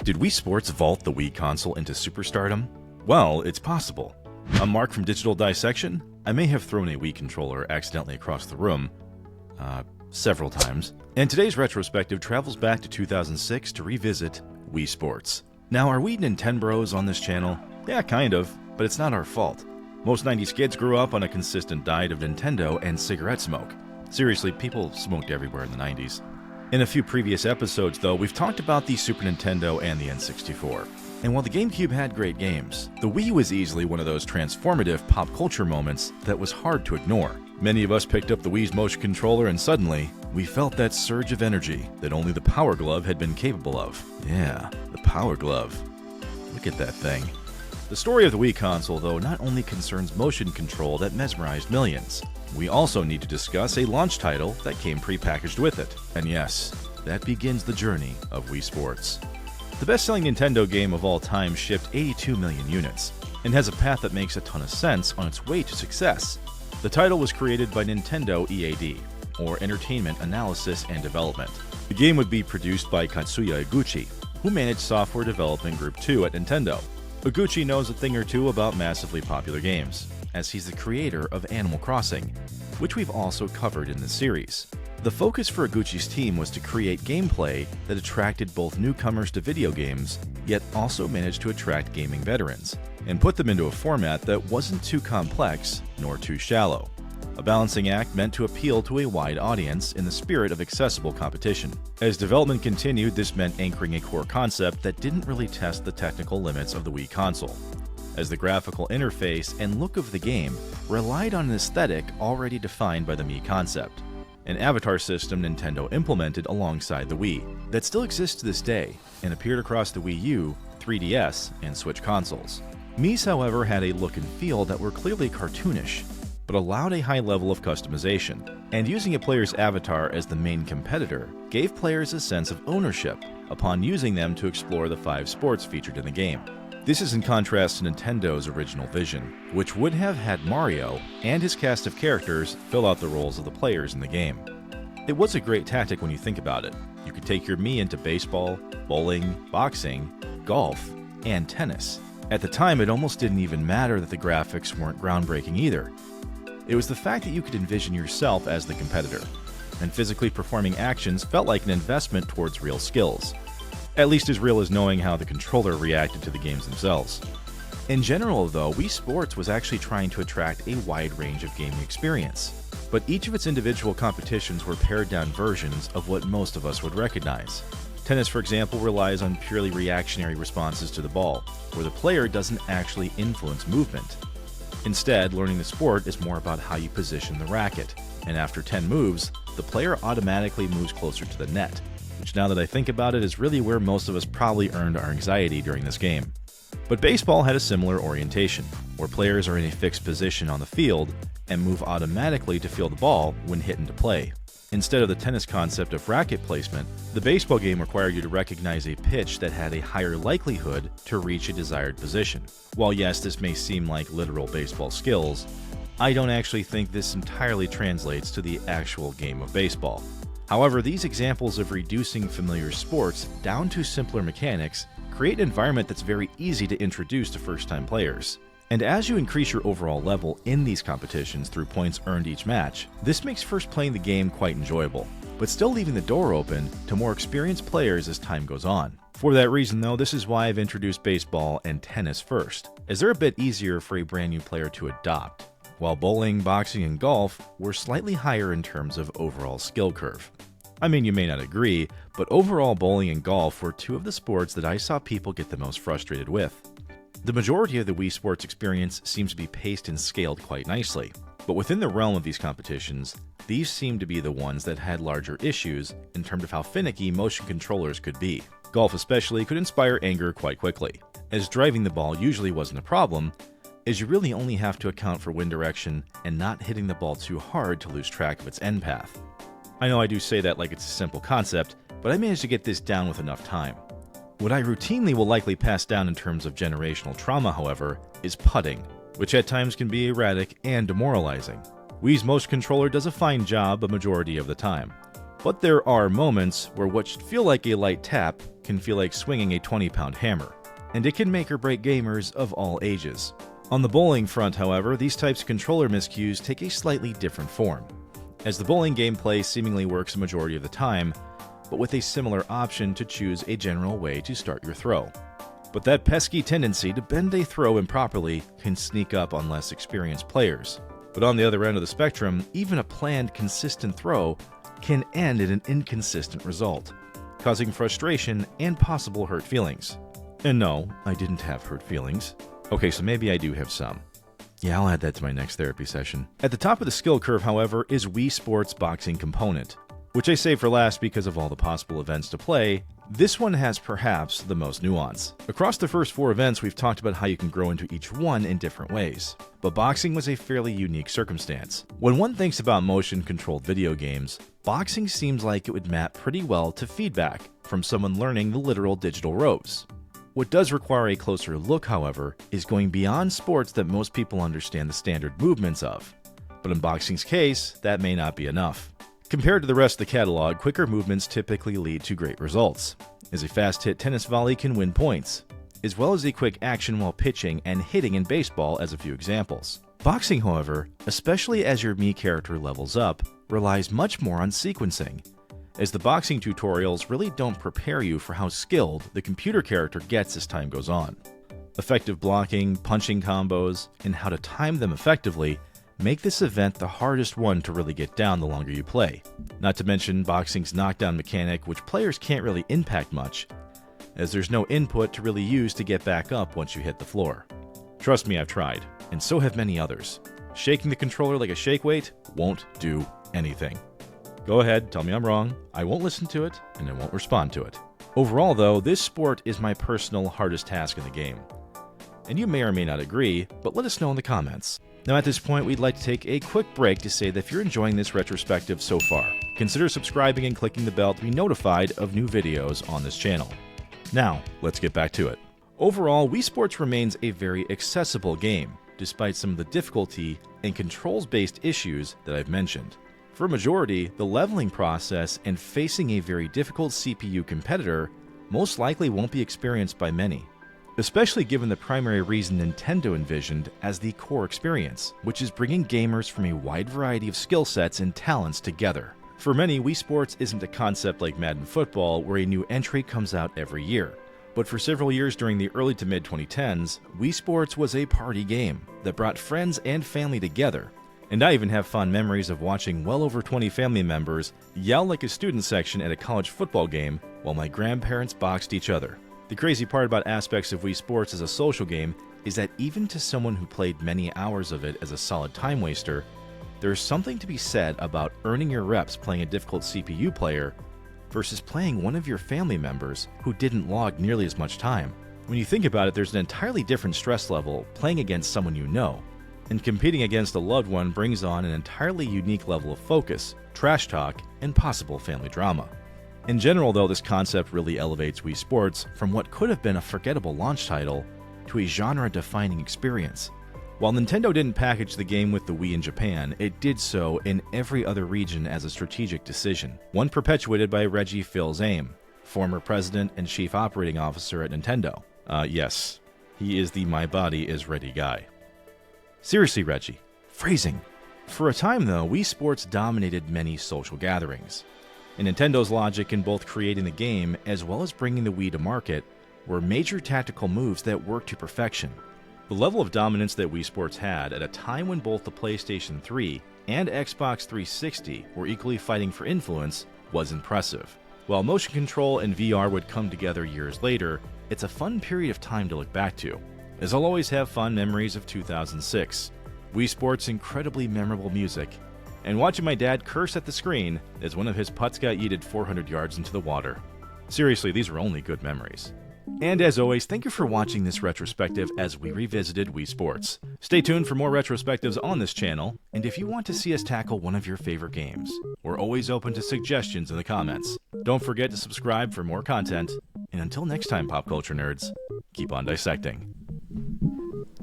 Did Wii Sports vault the Wii console into superstardom? Well, it's possible. A mark from Digital Dissection? I may have thrown a Wii controller accidentally across the room, several times. And today's retrospective travels back to 2006 to revisit Wii Sports. Now, are we Nintendobros on this channel? Yeah, kind of, but it's not our fault. Most 90s kids grew up on a consistent diet of Nintendo and cigarette smoke. Seriously, people smoked everywhere in the 90s. In a few previous episodes, though, we've talked about the Super Nintendo and the N64. And while the GameCube had great games, the Wii was easily one of those transformative pop culture moments that was hard to ignore. Many of us picked up the Wii's motion controller and suddenly, we felt that surge of energy that only the Power Glove had been capable of. Yeah, the Power Glove. Look at that thing. The story of the Wii console, though, not only concerns motion control that mesmerized millions. We also need to discuss a launch title that came pre-packaged with it. And yes, that begins the journey of Wii Sports. The best-selling Nintendo game of all time shipped 82 million units, and has a path that makes a ton of sense on its way to success. The title was created by Nintendo EAD, or Entertainment Analysis and Development. The game would be produced by Katsuya Iguchi, who managed Software Development Group 2 at Nintendo. Iguchi knows a thing or two about massively popular games, as he's the creator of Animal Crossing, which we've also covered in this series. The focus for Iguchi's team was to create gameplay that attracted both newcomers to video games, yet also managed to attract gaming veterans, and put them into a format that wasn't too complex nor too shallow. A balancing act meant to appeal to a wide audience in the spirit of accessible competition. As development continued, this meant anchoring a core concept that didn't really test the technical limits of the Wii console, as the graphical interface and look of the game relied on an aesthetic already defined by the Mii concept, an avatar system Nintendo implemented alongside the Wii that still exists to this day and appeared across the Wii U, 3DS, and Switch consoles. Mii's, however, had a look and feel that were clearly cartoonish, but allowed a high level of customization, and using a player's avatar as the main competitor gave players a sense of ownership upon using them to explore the 5 sports featured in the game. This is in contrast to Nintendo's original vision, which would have had Mario and his cast of characters fill out the roles of the players in the game. It was a great tactic when you think about it. You could take your Mii into baseball, bowling, boxing, golf, and tennis. At the time, it almost didn't even matter that the graphics weren't groundbreaking either. It was the fact that you could envision yourself as the competitor, and physically performing actions felt like an investment towards real skills. At least as real as knowing how the controller reacted to the games themselves. In general, though, Wii Sports was actually trying to attract a wide range of gaming experience, but each of its individual competitions were pared-down versions of what most of us would recognize. Tennis, for example, relies on purely reactionary responses to the ball, where the player doesn't actually influence movement. Instead, learning the sport is more about how you position the racket, and after 10 moves, the player automatically moves closer to the net, which now that I think about it is really where most of us probably earned our anxiety during this game. But baseball had a similar orientation, where players are in a fixed position on the field and move automatically to field the ball when hit into play. Instead of the tennis concept of racket placement, the baseball game required you to recognize a pitch that had a higher likelihood to reach a desired position. While yes, this may seem like literal baseball skills, I don't actually think this entirely translates to the actual game of baseball. However, these examples of reducing familiar sports down to simpler mechanics create an environment that's very easy to introduce to first-time players. And as you increase your overall level in these competitions through points earned each match, this makes first playing the game quite enjoyable, but still leaving the door open to more experienced players as time goes on. For that reason though, this is why I've introduced baseball and tennis first, as they're a bit easier for a brand new player to adopt, while bowling, boxing, and golf were slightly higher in terms of overall skill curve. I mean, you may not agree, but overall bowling and golf were 2 of the sports that I saw people get the most frustrated with. The majority of the Wii Sports experience seems to be paced and scaled quite nicely, but within the realm of these competitions, these seem to be the ones that had larger issues in terms of how finicky motion controllers could be. Golf especially could inspire anger quite quickly, as driving the ball usually wasn't a problem, as you really only have to account for wind direction and not hitting the ball too hard to lose track of its end path. I know I do say that like it's a simple concept, but I managed to get this down with enough time. What I routinely will likely pass down in terms of generational trauma, however, is putting, which at times can be erratic and demoralizing. Wii's motion controller does a fine job a majority of the time, But there are moments where what should feel like a light tap can feel like swinging a 20-pound hammer, and it can make or break gamers of all ages. On the bowling front, however, these types of controller miscues take a slightly different form, as the bowling gameplay seemingly works a majority of the time, but with a similar option to choose a general way to start your throw. But that pesky tendency to bend a throw improperly can sneak up on less experienced players. But on the other end of the spectrum, even a planned, consistent throw can end in an inconsistent result, causing frustration and possible hurt feelings. And no, I didn't have hurt feelings. Okay, so maybe I do have some. Yeah, I'll add that to my next therapy session. At the top of the skill curve, however, is Wii Sports' boxing component, which I saved for last because of all the possible events to play. This one has perhaps the most nuance. Across the first 4 events, we've talked about how you can grow into each one in different ways, but boxing was a fairly unique circumstance. When one thinks about motion-controlled video games, boxing seems like it would map pretty well to feedback from someone learning the literal digital ropes. What does require a closer look, however, is going beyond sports that most people understand the standard movements of. But in boxing's case, that may not be enough. Compared to the rest of the catalog, quicker movements typically lead to great results, as a fast-hit tennis volley can win points, as well as a quick action while pitching and hitting in baseball as a few examples. Boxing, however, especially as your Mii character levels up, relies much more on sequencing, as the boxing tutorials really don't prepare you for how skilled the computer character gets as time goes on. Effective blocking, punching combos, and how to time them effectively make this event the hardest one to really get down the longer you play. Not to mention boxing's knockdown mechanic, which players can't really impact much, as there's no input to really use to get back up once you hit the floor. Trust me, I've tried, and so have many others. Shaking the controller like a shake weight won't do anything. Go ahead, tell me I'm wrong, I won't listen to it, and I won't respond to it. Overall though, this sport is my personal hardest task in the game. And you may or may not agree, but let us know in the comments. Now at this point, we'd like to take a quick break to say that if you're enjoying this retrospective so far, consider subscribing and clicking the bell to be notified of new videos on this channel. Now, let's get back to it. Overall, Wii Sports remains a very accessible game, despite some of the difficulty and controls-based issues that I've mentioned. For a majority, the leveling process and facing a very difficult CPU competitor most likely won't be experienced by many, especially given the primary reason Nintendo envisioned as the core experience, which is bringing gamers from a wide variety of skill sets and talents together. For many, Wii Sports isn't a concept like Madden Football where a new entry comes out every year. But for several years during the early to mid-2010s, Wii Sports was a party game that brought friends and family together. And I even have fond memories of watching well over 20 family members yell like a student section at a college football game while my grandparents boxed each other. The crazy part about aspects of Wii Sports as a social game is that even to someone who played many hours of it as a solid time waster, there's something to be said about earning your reps playing a difficult CPU player versus playing one of your family members who didn't log nearly as much time. When you think about it, there's an entirely different stress level playing against someone you know, and competing against a loved one brings on an entirely unique level of focus, trash talk, and possible family drama. In general, though, this concept really elevates Wii Sports from what could have been a forgettable launch title to a genre-defining experience. While Nintendo didn't package the game with the Wii in Japan, it did so in every other region as a strategic decision, one perpetuated by Reggie Fils-Aime, former president and chief operating officer at Nintendo. Yes, he is the my body is ready guy. Seriously, Reggie. Phrasing. For a time, though, Wii Sports dominated many social gatherings. And Nintendo's logic in both creating the game as well as bringing the Wii to market were major tactical moves that worked to perfection. The level of dominance that Wii Sports had at a time when both the PlayStation 3 and Xbox 360 were equally fighting for influence was impressive. While motion control and VR would come together years later, it's a fun period of time to look back to, as I'll always have fond memories of 2006, Wii Sports' incredibly memorable music, and watching my dad curse at the screen as one of his putts got yeeted 400 yards into the water. Seriously, these were only good memories. And as always, thank you for watching this retrospective as we revisited Wii Sports. Stay tuned for more retrospectives on this channel, and if you want to see us tackle one of your favorite games, we're always open to suggestions in the comments. Don't forget to subscribe for more content, and until next time, pop culture nerds, keep on dissecting.